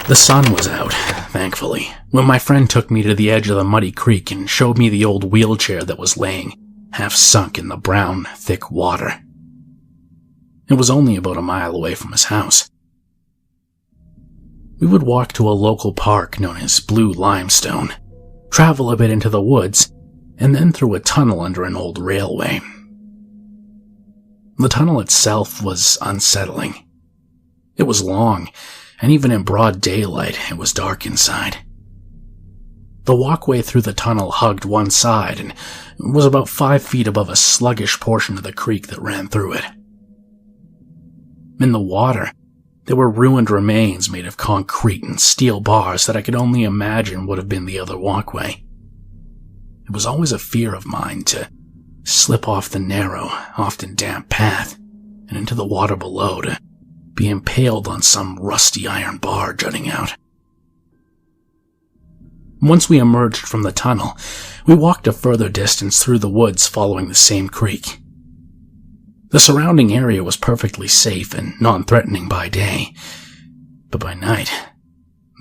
The sun was out, thankfully, when my friend took me to the edge of the muddy creek and showed me the old wheelchair that was laying, half sunk in the brown, thick water. It was only about a mile away from his house. We would walk to a local park known as Blue Limestone, travel a bit into the woods, and then through a tunnel under an old railway. The tunnel itself was unsettling. It was long, and even in broad daylight, it was dark inside. The walkway through the tunnel hugged one side and was about 5 feet above a sluggish portion of the creek that ran through it. In the water, there were ruined remains made of concrete and steel bars that I could only imagine would have been the other walkway. It was always a fear of mine to slip off the narrow, often damp path and into the water below to be impaled on some rusty iron bar jutting out. Once we emerged from the tunnel, we walked a further distance through the woods following the same creek. The surrounding area was perfectly safe and non-threatening by day, but by night,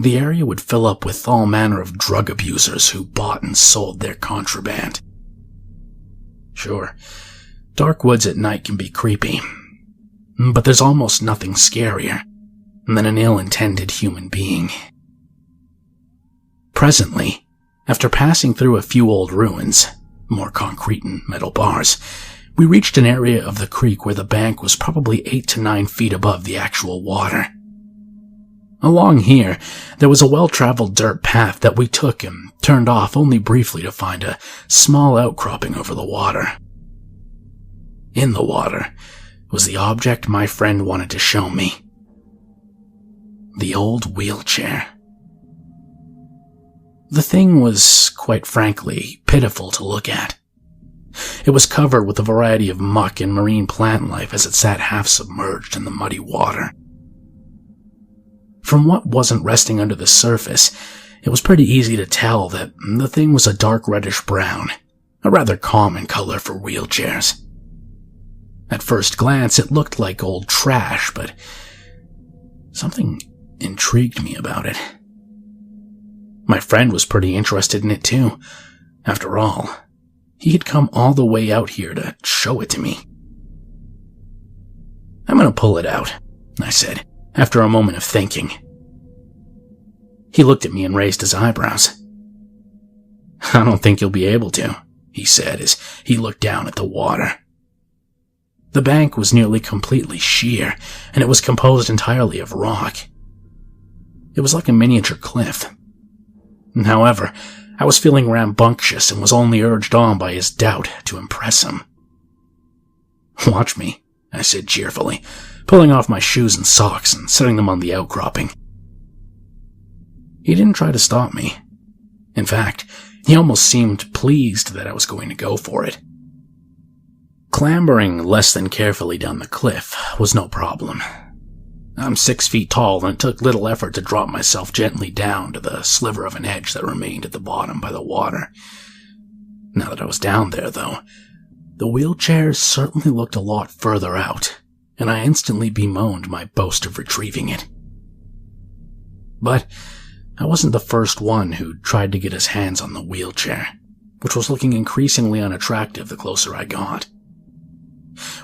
the area would fill up with all manner of drug abusers who bought and sold their contraband. Sure, dark woods at night can be creepy, but there's almost nothing scarier than an ill-intended human being. Presently, after passing through a few old ruins, more concrete and metal bars, we reached an area of the creek where the bank was probably 8 to 9 feet above the actual water. Along here, there was a well-traveled dirt path that we took and turned off only briefly to find a small outcropping over the water. In the water was the object my friend wanted to show me. The old wheelchair. The thing was, quite frankly, pitiful to look at. It was covered with a variety of muck and marine plant life as it sat half submerged in the muddy water. From what wasn't resting under the surface, it was pretty easy to tell that the thing was a dark reddish brown, a rather common color for wheelchairs. At first glance, it looked like old trash, but something intrigued me about it. My friend was pretty interested in it too. After all, he had come all the way out here to show it to me. "I'm gonna pull it out," I said, after a moment of thinking. He looked at me and raised his eyebrows. "I don't think you'll be able to," he said as he looked down at the water. The bank was nearly completely sheer, and it was composed entirely of rock. It was like a miniature cliff. However, I was feeling rambunctious and was only urged on by his doubt to impress him. "Watch me," I said cheerfully, pulling off my shoes and socks and setting them on the outcropping. He didn't try to stop me. In fact, he almost seemed pleased that I was going to go for it. Clambering less than carefully down the cliff was no problem. I'm 6 feet tall, and it took little effort to drop myself gently down to the sliver of an edge that remained at the bottom by the water. Now that I was down there, though, the wheelchair certainly looked a lot further out, and I instantly bemoaned my boast of retrieving it. But I wasn't the first one who tried to get his hands on the wheelchair, which was looking increasingly unattractive the closer I got.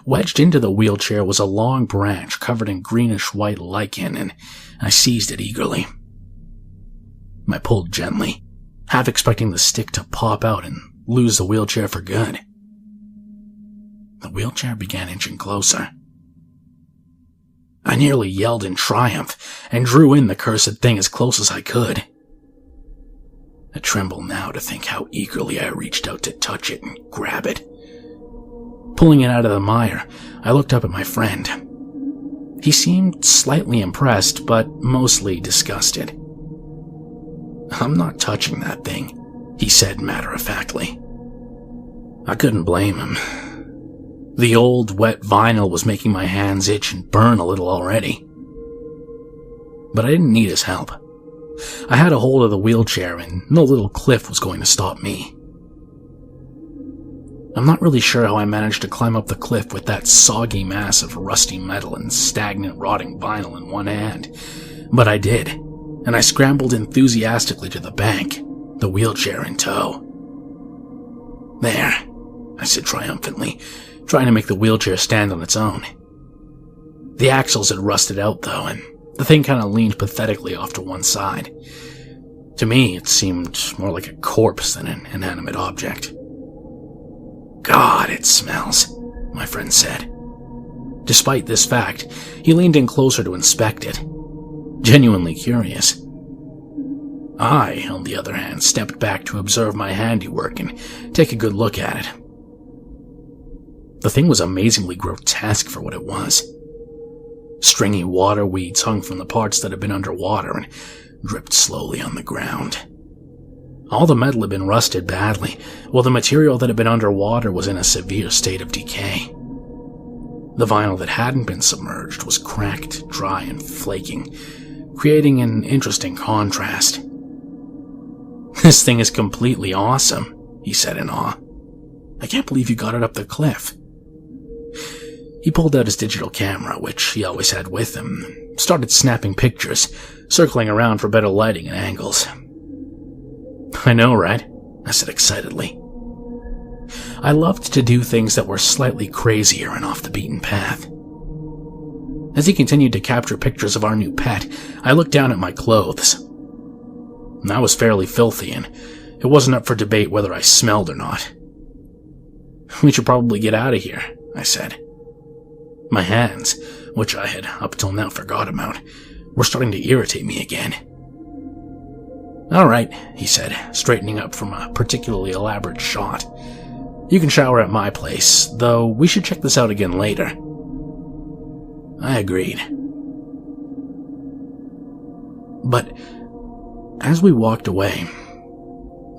Wedged into the wheelchair was a long branch covered in greenish-white lichen, and I seized it eagerly. I pulled gently, half expecting the stick to pop out and lose the wheelchair for good. The wheelchair began inching closer. I nearly yelled in triumph and drew in the cursed thing as close as I could. I tremble now to think how eagerly I reached out to touch it and grab it. Pulling it out of the mire, I looked up at my friend. He seemed slightly impressed, but mostly disgusted. "I'm not touching that thing," he said matter-of-factly. I couldn't blame him. The old, wet vinyl was making my hands itch and burn a little already. But I didn't need his help. I had a hold of the wheelchair, and no little cliff was going to stop me. I'm not really sure how I managed to climb up the cliff with that soggy mass of rusty metal and stagnant rotting vinyl in one hand, but I did, and I scrambled enthusiastically to the bank, the wheelchair in tow. "There," I said triumphantly, trying to make the wheelchair stand on its own. The axles had rusted out, though, and the thing kind of leaned pathetically off to one side. To me, it seemed more like a corpse than an inanimate object. "God, it smells," my friend said. Despite this fact, he leaned in closer to inspect it, genuinely curious. I, on the other hand, stepped back to observe my handiwork and take a good look at it. The thing was amazingly grotesque for what it was. Stringy water weeds hung from the parts that had been underwater and dripped slowly on the ground. All the metal had been rusted badly, while the material that had been underwater was in a severe state of decay. The vinyl that hadn't been submerged was cracked, dry, and flaking, creating an interesting contrast. "This thing is completely awesome," he said in awe. "I can't believe you got it up the cliff." He pulled out his digital camera, which he always had with him, and started snapping pictures, circling around for better lighting and angles. "I know, right?" I said excitedly. I loved to do things that were slightly crazier and off the beaten path. As he continued to capture pictures of our new pet, I looked down at my clothes. I was fairly filthy, and it wasn't up for debate whether I smelled or not. "We should probably get out of here," I said. My hands, which I had up till now forgot about, were starting to irritate me again. "All right," he said, straightening up from a particularly elaborate shot. "You can shower at my place, though we should check this out again later." I agreed. But as we walked away,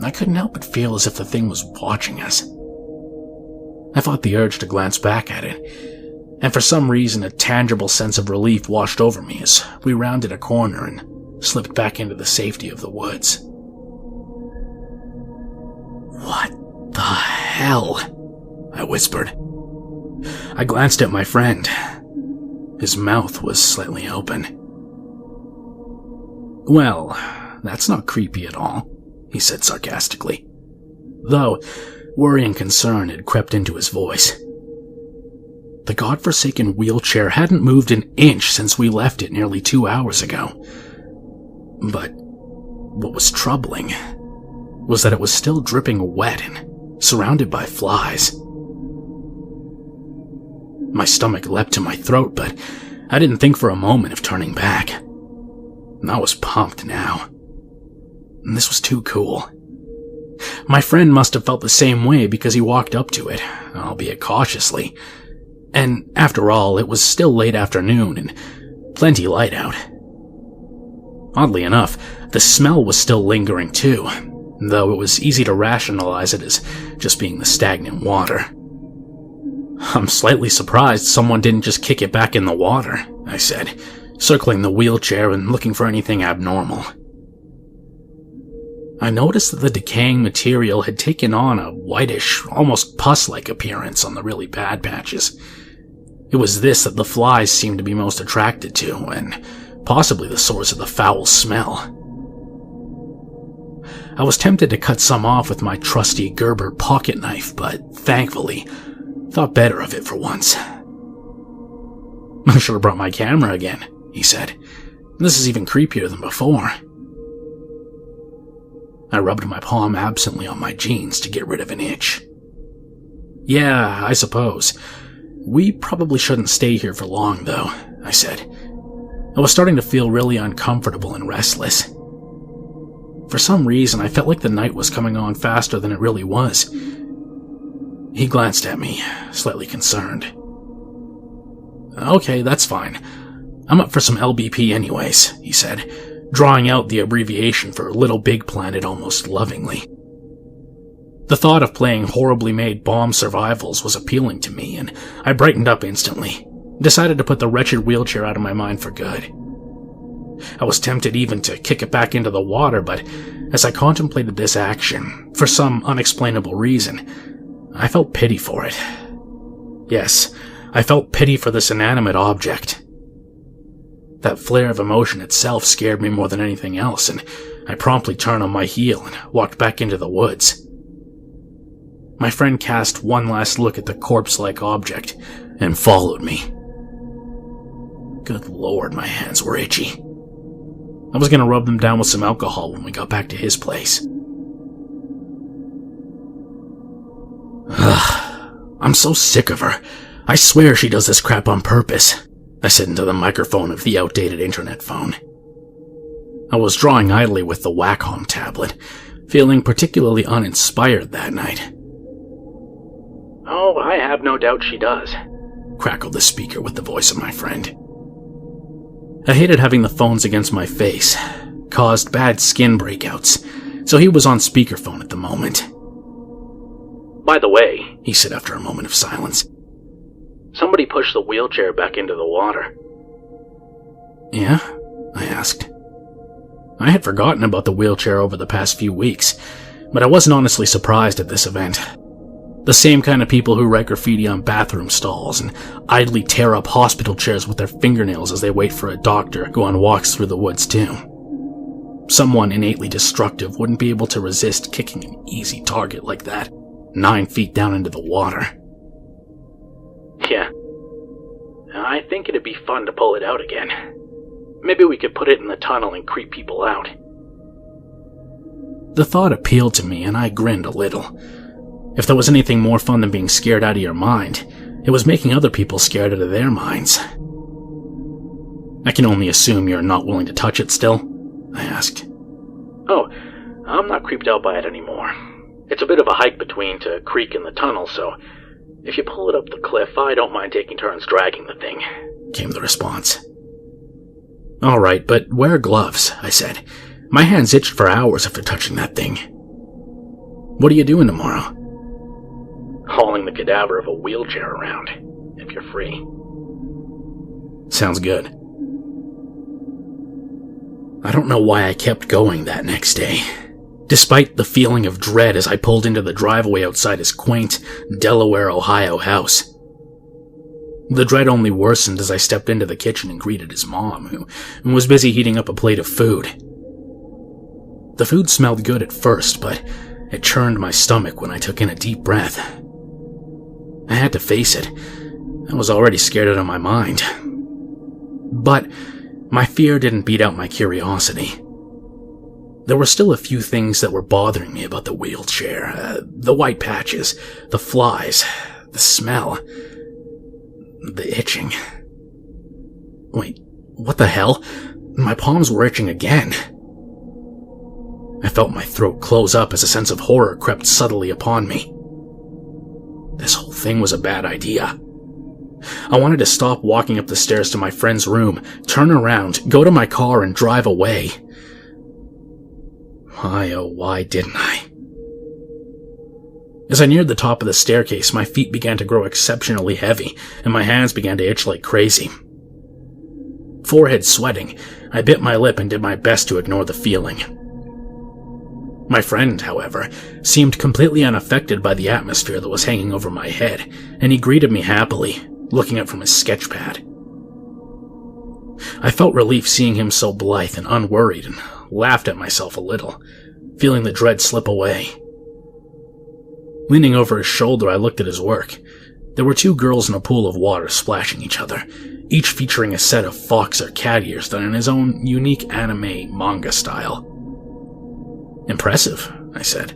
I couldn't help but feel as if the thing was watching us. I fought the urge to glance back at it, and for some reason a tangible sense of relief washed over me as we rounded a corner and slipped back into the safety of the woods. "What the hell?" I whispered. I glanced at my friend. His mouth was slightly open. "Well, that's not creepy at all," he said sarcastically, though worry and concern had crept into his voice. The godforsaken wheelchair hadn't moved an inch since we left it nearly 2 hours ago. But what was troubling was that it was still dripping wet and surrounded by flies. My stomach leapt to my throat, but I didn't think for a moment of turning back. I was pumped now. This was too cool. My friend must have felt the same way because he walked up to it, albeit cautiously. And after all, it was still late afternoon and plenty light out. Oddly enough, the smell was still lingering too, though it was easy to rationalize it as just being the stagnant water. "I'm slightly surprised someone didn't just kick it back in the water," I said, circling the wheelchair and looking for anything abnormal. I noticed that the decaying material had taken on a whitish, almost pus-like appearance on the really bad patches. It was this that the flies seemed to be most attracted to, and possibly the source of the foul smell. I was tempted to cut some off with my trusty Gerber pocket knife, but thankfully thought better of it for once. "I should have brought my camera again," he said. "This is even creepier than before." I rubbed my palm absently on my jeans to get rid of an itch. "Yeah, I suppose. We probably shouldn't stay here for long, though," I said. I was starting to feel really uncomfortable and restless. For some reason, I felt like the night was coming on faster than it really was. He glanced at me, slightly concerned. "Okay, that's fine. I'm up for some LBP anyways," he said, drawing out the abbreviation for Little Big Planet almost lovingly. The thought of playing horribly made bomb survivals was appealing to me, and I brightened up instantly, decided to put the wretched wheelchair out of my mind for good. I was tempted even to kick it back into the water, but as I contemplated this action, for some unexplainable reason, I felt pity for it. Yes, I felt pity for this inanimate object. That flare of emotion itself scared me more than anything else, and I promptly turned on my heel and walked back into the woods. My friend cast one last look at the corpse-like object and followed me. Good Lord, my hands were itchy. I was going to rub them down with some alcohol when we got back to his place. I'm so sick of her. I swear she does this crap on purpose, I said into the microphone of the outdated internet phone. I was drawing idly with the Wacom tablet, feeling particularly uninspired that night. Oh, I have no doubt she does, crackled the speaker with the voice of my friend. I hated having the phones against my face, caused bad skin breakouts, so he was on speakerphone at the moment. By the way, he said after a moment of silence, somebody pushed the wheelchair back into the water. Yeah? I asked. I had forgotten about the wheelchair over the past few weeks, but I wasn't honestly surprised at this event. The same kind of people who write graffiti on bathroom stalls and idly tear up hospital chairs with their fingernails as they wait for a doctor go on walks through the woods too. Someone innately destructive wouldn't be able to resist kicking an easy target like that 9 feet down into the water. Yeah. I think it'd be fun to pull it out again. Maybe we could put it in the tunnel and creep people out. The thought appealed to me and I grinned a little. If there was anything more fun than being scared out of your mind, it was making other people scared out of their minds. I can only assume you're not willing to touch it still? I asked. Oh, I'm not creeped out by it anymore. It's a bit of a hike between to creek and the tunnel, so if you pull it up the cliff, I don't mind taking turns dragging the thing, came the response. All right, but wear gloves, I said. My hands itched for hours after touching that thing. What are you doing tomorrow? Hauling the cadaver of a wheelchair around, if you're free. Sounds good. I don't know why I kept going that next day, despite the feeling of dread as I pulled into the driveway outside his quaint Delaware, Ohio house. The dread only worsened as I stepped into the kitchen and greeted his mom, who was busy heating up a plate of food. The food smelled good at first, but it churned my stomach when I took in a deep breath. I had to face it. I was already scared out of my mind. But my fear didn't beat out my curiosity. There were still a few things that were bothering me about the wheelchair. The white patches, the flies, the smell, the itching. Wait, what the hell? My palms were itching again. I felt my throat close up as a sense of horror crept subtly upon me. This whole thing was a bad idea. I wanted to stop walking up the stairs to my friend's room, turn around, go to my car, and drive away. Why, oh why didn't I? As I neared the top of the staircase, my feet began to grow exceptionally heavy, and my hands began to itch like crazy. Forehead sweating, I bit my lip and did my best to ignore the feeling. My friend, however, seemed completely unaffected by the atmosphere that was hanging over my head, and he greeted me happily, looking up from his sketch pad. I felt relief seeing him so blithe and unworried, and laughed at myself a little, feeling the dread slip away. Leaning over his shoulder, I looked at his work. There were 2 girls in a pool of water splashing each other, each featuring a set of fox or cat ears done in his own unique anime manga style. Impressive, I said.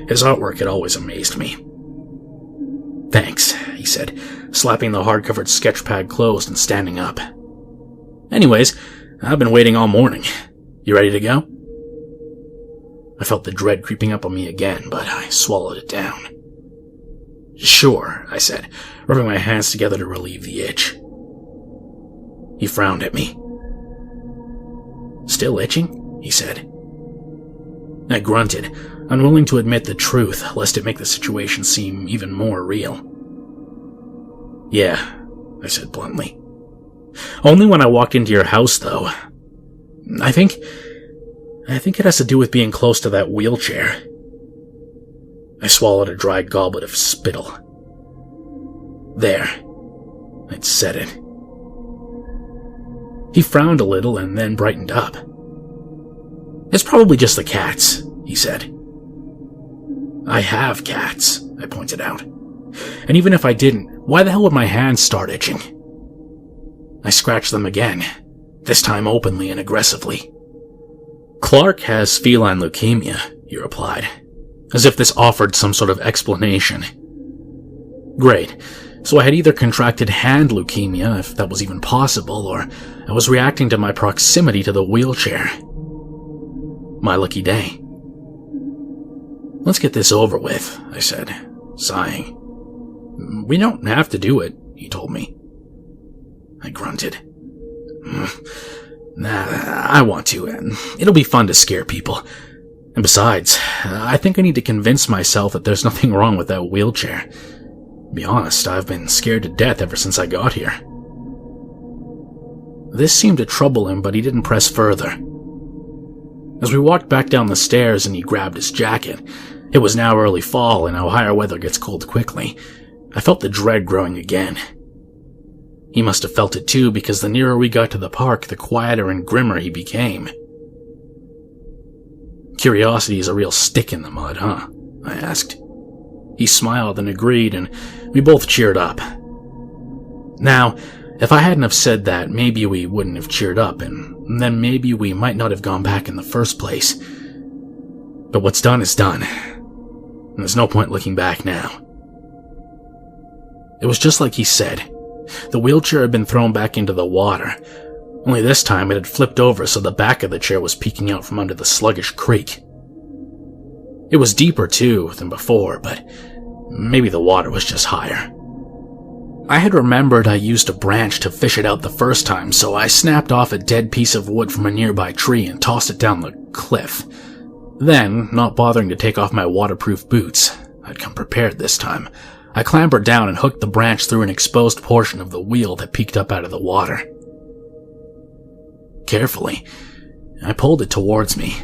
His artwork had always amazed me. Thanks, he said, slapping the hard-covered sketch pad closed and standing up. Anyways, I've been waiting all morning. You ready to go? I felt the dread creeping up on me again, but I swallowed it down. Sure, I said, rubbing my hands together to relieve the itch. He frowned at me. Still itching? He said. I grunted, unwilling to admit the truth, lest it make the situation seem even more real. Yeah, I said bluntly. Only when I walked into your house, though. I think it has to do with being close to that wheelchair. I swallowed a dry goblet of spittle. There. I'd said it. He frowned a little and then brightened up. "It's probably just the cats," he said. "I have cats," I pointed out. "And even if I didn't, why the hell would my hands start itching?" I scratched them again, this time openly and aggressively. "Clark has feline leukemia," he replied, as if this offered some sort of explanation. Great. So I had either contracted hand leukemia, if that was even possible, or I was reacting to my proximity to the wheelchair. My lucky day. "Let's get this over with," I said, sighing. "We don't have to do it," he told me. I grunted. "Nah, I want to, and it'll be fun to scare people. And besides, I think I need to convince myself that there's nothing wrong with that wheelchair. To be honest, I've been scared to death ever since I got here." This seemed to trouble him, but he didn't press further. As we walked back down the stairs and he grabbed his jacket, it was now early fall and Ohio weather gets cold quickly, I felt the dread growing again. He must have felt it too, because the nearer we got to the park, the quieter and grimmer he became. "Curiosity is a real stick in the mud, huh?" I asked. He smiled and agreed, and we both cheered up. Now, if I hadn't have said that, maybe we wouldn't have cheered up, and then maybe we might not have gone back in the first place. But what's done is done, and there's no point looking back now. It was just like he said. The wheelchair had been thrown back into the water, only this time it had flipped over so the back of the chair was peeking out from under the sluggish creek. It was deeper, too, than before, but maybe the water was just higher. I had remembered I used a branch to fish it out the first time, so I snapped off a dead piece of wood from a nearby tree and tossed it down the cliff. Then, not bothering to take off my waterproof boots, I'd come prepared this time, I clambered down and hooked the branch through an exposed portion of the wheel that peeked up out of the water. Carefully, I pulled it towards me.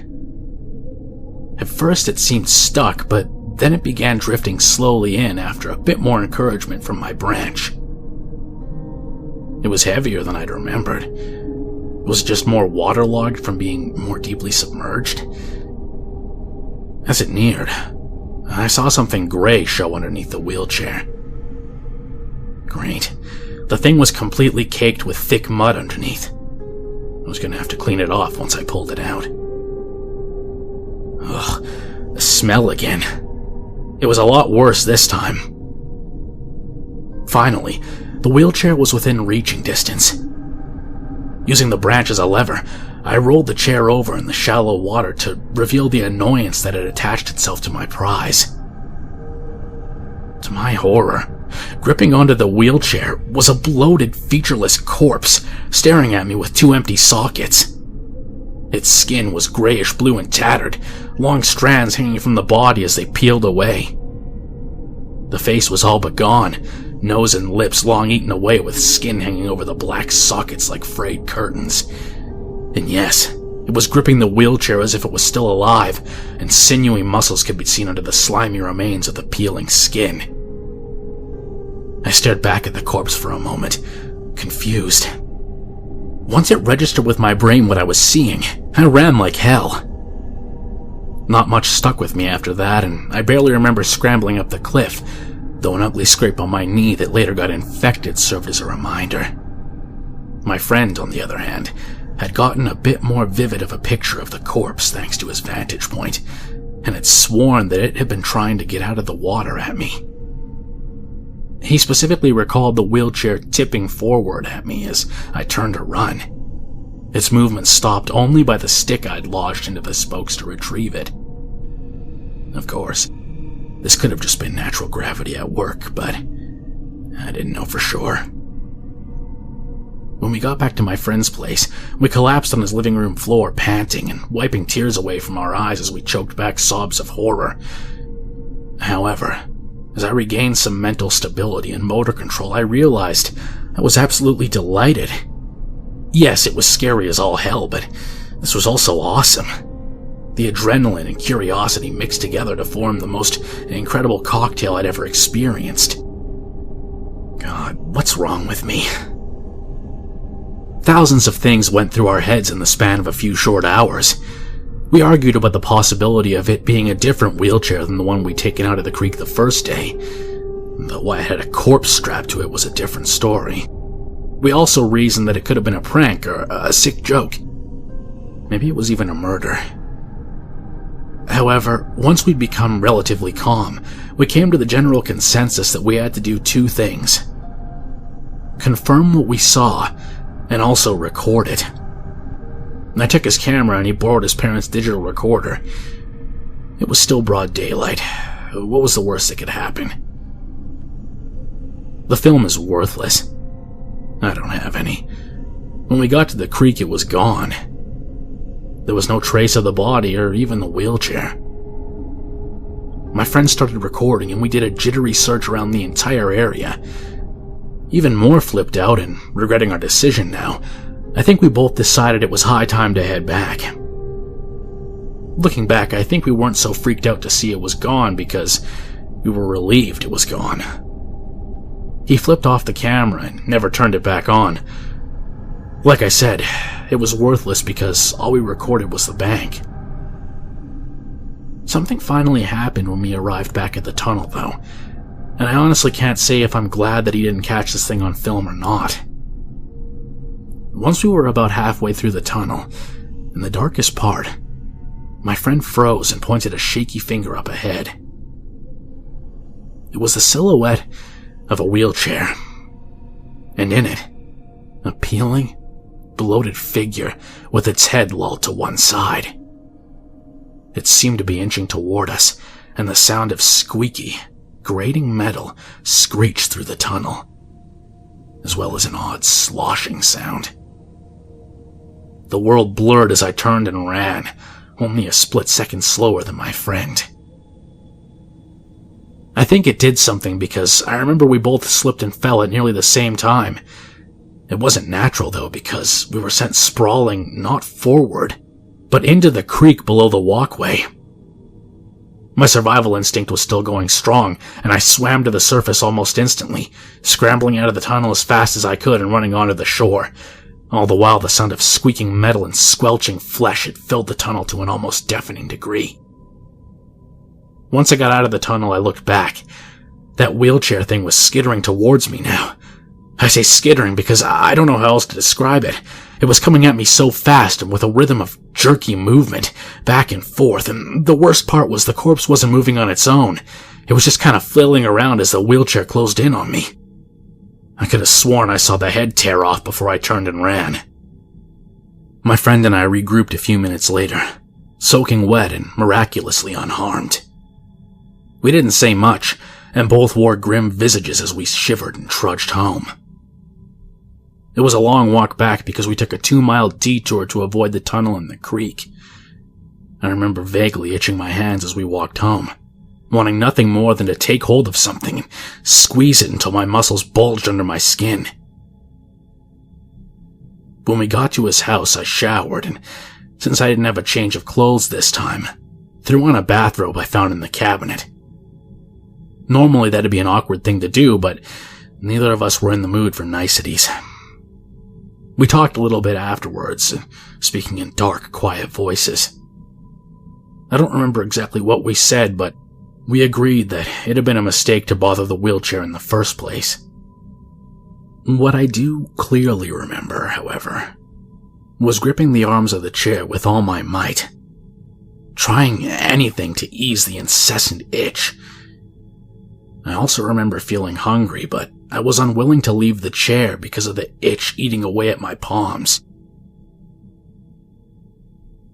At first it seemed stuck, but then it began drifting slowly in after a bit more encouragement from my branch. It was heavier than I'd remembered. Was it just more waterlogged from being more deeply submerged? As it neared, I saw something gray show underneath the wheelchair. Great. The thing was completely caked with thick mud underneath. I was going to have to clean it off once I pulled it out. Ugh, the smell again. It was a lot worse this time. Finally, the wheelchair was within reaching distance. Using the branch as a lever, I rolled the chair over in the shallow water to reveal the annoyance that had attached itself to my prize. To my horror, gripping onto the wheelchair was a bloated, featureless corpse staring at me with two empty sockets. Its skin was grayish-blue and tattered, long strands hanging from the body as they peeled away. The face was all but gone, nose and lips long eaten away with skin hanging over the black sockets like frayed curtains. And yes, it was gripping the wheelchair as if it was still alive, and sinewy muscles could be seen under the slimy remains of the peeling skin. I stared back at the corpse for a moment, confused. Once it registered with my brain what I was seeing, I ran like hell. Not much stuck with me after that, and I barely remember scrambling up the cliff, though an ugly scrape on my knee that later got infected served as a reminder. My friend, on the other hand, had gotten a bit more vivid of a picture of the corpse thanks to his vantage point, and had sworn that it had been trying to get out of the water at me. He specifically recalled the wheelchair tipping forward at me as I turned to run. Its movement stopped only by the stick I'd lodged into the spokes to retrieve it. Of course, this could have just been natural gravity at work, but I didn't know for sure. When we got back to my friend's place, we collapsed on his living room floor, panting and wiping tears away from our eyes as we choked back sobs of horror. However, as I regained some mental stability and motor control, I realized I was absolutely delighted. Yes, it was scary as all hell, but this was also awesome. The adrenaline and curiosity mixed together to form the most incredible cocktail I'd ever experienced. God, what's wrong with me? Thousands of things went through our heads in the span of a few short hours. We argued about the possibility of it being a different wheelchair than the one we'd taken out of the creek the first day, though why it had a corpse strapped to it was a different story. We also reasoned that it could have been a prank or a sick joke. Maybe it was even a murder. However, once we'd become relatively calm, we came to the general consensus that we had to do two things: confirm what we saw, and also record it. I took his camera and he borrowed his parents' digital recorder. It was still broad daylight. What was the worst that could happen? The film is worthless. I don't have any. When we got to the creek, it was gone. There was no trace of the body or even the wheelchair. My friend started recording and we did a jittery search around the entire area. Even more flipped out and regretting our decision now, I think we both decided it was high time to head back. Looking back, I think we weren't so freaked out to see it was gone because we were relieved it was gone. He flipped off the camera and never turned it back on. Like I said, it was worthless because all we recorded was the bank. Something finally happened when we arrived back at the tunnel, though, and I honestly can't say if I'm glad that he didn't catch this thing on film or not. Once we were about halfway through the tunnel, in the darkest part, my friend froze and pointed a shaky finger up ahead. It was the silhouette of a wheelchair, and in it, a peeling, bloated figure with its head lolled to one side. It seemed to be inching toward us, and the sound of squeaky, grating metal screeched through the tunnel, as well as an odd sloshing sound. The world blurred as I turned and ran, only a split second slower than my friend. I think it did something because I remember we both slipped and fell at nearly the same time. It wasn't natural, though, because we were sent sprawling not forward, but into the creek below the walkway. My survival instinct was still going strong, and I swam to the surface almost instantly, scrambling out of the tunnel as fast as I could and running onto the shore. All the while, the sound of squeaking metal and squelching flesh had filled the tunnel to an almost deafening degree. Once I got out of the tunnel, I looked back. That wheelchair thing was skittering towards me now. I say skittering because I don't know how else to describe it. It was coming at me so fast and with a rhythm of jerky movement, back and forth, and the worst part was the corpse wasn't moving on its own. It was just kind of flailing around as the wheelchair closed in on me. I could have sworn I saw the head tear off before I turned and ran. My friend and I regrouped a few minutes later, soaking wet and miraculously unharmed. We didn't say much, and both wore grim visages as we shivered and trudged home. It was a long walk back because we took a 2-mile detour to avoid the tunnel and the creek. I remember vaguely itching my hands as we walked home, wanting nothing more than to take hold of something and squeeze it until my muscles bulged under my skin. When we got to his house, I showered, and since I didn't have a change of clothes this time, threw on a bathrobe I found in the cabinet. Normally that'd be an awkward thing to do, but neither of us were in the mood for niceties. We talked a little bit afterwards, speaking in dark, quiet voices. I don't remember exactly what we said, but we agreed that it had been a mistake to bother the wheelchair in the first place. What I do clearly remember, however, was gripping the arms of the chair with all my might, trying anything to ease the incessant itch. I also remember feeling hungry, but I was unwilling to leave the chair because of the itch eating away at my palms.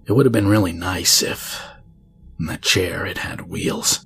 It would have been really nice if that chair had had wheels.